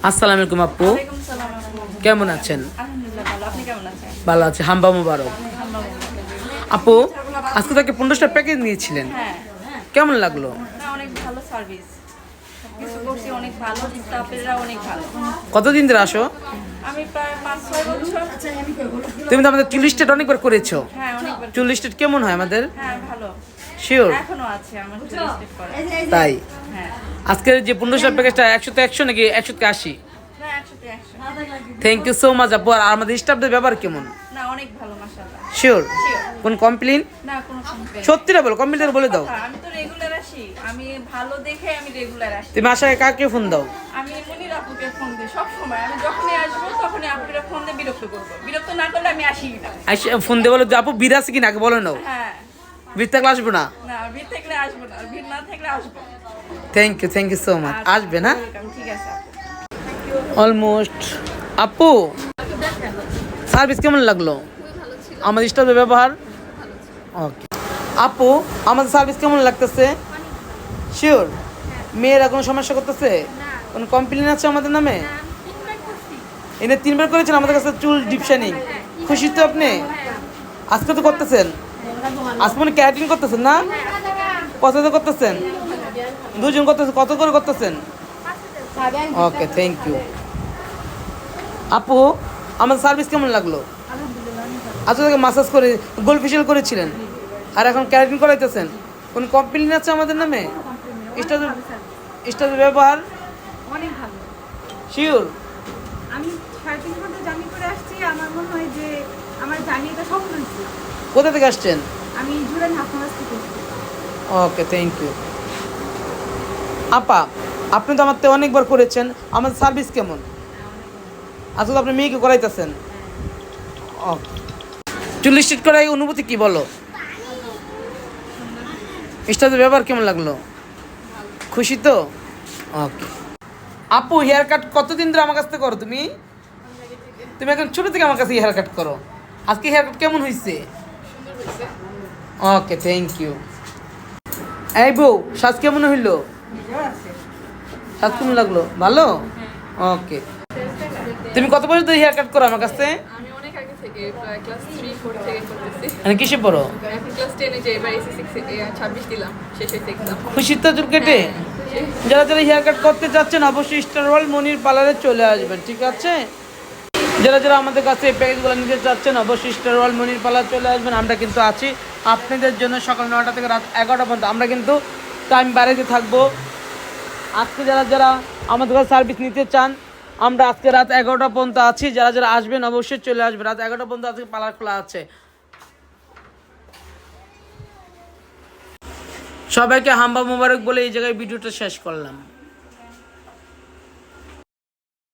আসসালামু আলাইকুম আপু, ওয়ালাইকুম সালাম আপু। কেমন আছেন? আলহামদুলিল্লাহ ভালো। আপনি কেমন আছেন? ভালো আছে, হাম্বা মুবারক। আপু, আজকে তাকে 15টা প্যাকেজ নিয়েছিলেন, হ্যাঁ, কেমন লাগলো? না অনেক ভালো সার্ভিস। সবকিছু করছি অনেক ভালো, স্টাফেরা অনেক ভালো। কতদিন ধরে আসো? আমি প্রায় 5-6 বছর। তুমি তো আমাদের চুল স্টেট অনেকবার করেছো, হ্যাঁ, অনেকবার। চুল স্টেট কেমন হয় আমাদের? হ্যাঁ, ভালো। শিওর? এখনো আছে আমার চুল স্টেট করা। তাই হ্যাঁ। আজকের যে 15টা প্যাকেজটা 100তে 100 নাকি 100তে 80? না 100-তে 100। থ্যাংক ইউ সো মাচ আপু। আর আমাদের স্টাফদের ব্যবহার কেমন? না অনেক ভালো মাশাআল্লাহ। শিওর? Sure। কোন কমপ্লেন? না কোনো কমপ্লেইন। সত্যিটা বলো, কমপ্লেন বলে দাও। আমি তো রেগুলার আসি। আমি ভালো দেখে আমি রেগুলার আসি। তুমি আসায় কাকে ফোন দাও? আমি মনির আপুকে ফোন দিই সব সময়। আমি যখনই আসবো তখনই আপুকে ফোন দিয়ে বিরক্ত করবো। বিরক্ত না করলে আমি আসি না। ফোন দিয়ে বলো যে আপু ভিড় আছে কিনা আগে বলে নাও। হ্যাঁ। ভিড় থাকলে আসবো না। না ভিড় থাকলে আসবো না, আর ভিড় না থাকলে আসবো। Thank you so much. আসবে না? Welcome, ঠিক আছে আপু। অলমোস্ট। আপু, সার্ভিস কেমন লাগলো? আমাদের স্টাফের ব্যবহার ওকে। আপু, আমাদের সার্ভিস কেমন লাগতেছে? শিওর? মেয়েরা কোনো সমস্যা করতেছে? কোনো কমপ্লেন আছে আমাদের নামে? এনে 3বার করেছেন আমাদের কাছে চুল ডিপ শাইনিং। খুশি তো আপনি? আজকে তো করতেছেন, আজকে মানে ক্যারাটিন করতেছেন না? কত করতেছেন? 2 জন করতেছেন, কত করে করতেছেন? ওকে, থ্যাংক ইউ। আপু, আমাদের সার্ভিস কেমন লাগলো? আচ্ছা, তাকে মাসাজ করে গোল্ড ফেশিয়াল করেছিলেন, আর এখন ক্যারাটিন করাইতেছেন। কোন কমপ্লেন আছে আমাদের নামে? স্টাফের ব্যবহার অনেক ভালো। শিওর? আমি 3.5 ঘন্টা জার্নি করে আসছি। আমার মনে হয় যে আমার জার্নিটা সফল হয়েছে। কোথা থেকে আসছেন? আমি জুরান হাফনাজ থেকে এসেছি। ওকে, থ্যাংক ইউ। আপা, আপনি তো আমার তো অনেকবার করেছেন, আমাদের সার্ভিস কেমন? আজকে তো আপনি মেয়েকে করাইতেছেন। ওকে, চুল স্ট্রেট করার এই অনুভূতি কি বলো? স্টাফের ব্যবহার কেমন লাগলো? খুশি তো? ওকে। আপু, হেয়ার কাট কতদিন ধরে আমার কাছ থেকে করো তুমি? তুমি এখন ছোটো থেকে আমার কাছে হেয়ার কাট করো। আজকে হেয়ার কাট কেমন হয়েছে? ওকে, থ্যাংক ইউ। এই বউ, সাজ কেমন হইলো? সাজ কেমন লাগলো? ভালো? ওকে। তুমি কত বছর ধরে হেয়ার কাট করো আমার কাছে? আমি অনেক আগে থেকে প্রায় ক্লাস 3-4 থেকে করতেছি। মানে কিসে পড়ো? এখন ক্লাস 10 যে এবার এসএসসি 26 দিলাম, শেষ হয়েছে এক্সাম। খুশি তো চুল কেটে? যারা যারা হেয়ার কাট করতে চাচ্ছেন অবশ্যই স্টার ওয়ার্ল্ড মনির পার্লারে চলে আসবেন, ঠিক আছে? যারা যারা আমাদের কাছে এই প্যাকেজগুলো নিতে চাচ্ছেন অবশ্যই স্টার ওয়ার্ল্ড মনির পার্লার চলে আসবেন। আমরা কিন্তু আছি আপনাদের জন্য সকাল 9টা থেকে রাত 11টা পর্যন্ত। আমরা কিন্তু টাইম বাড়াইতে থাকবো। আজকে যারা যারা আমাদের কাছে সার্ভিস নিতে চান, আমরা আজকে রাত 11টা পর্যন্ত আছি। যারা যারা আসবেন অবশ্যই চলে আসবেন। রাত 11টা পর্যন্ত আজকে পার্লার খোলা আছে। সবাইকে হাম্বা মোবারক বলে এই জায়গায় ভিডিওটা শেষ করলাম।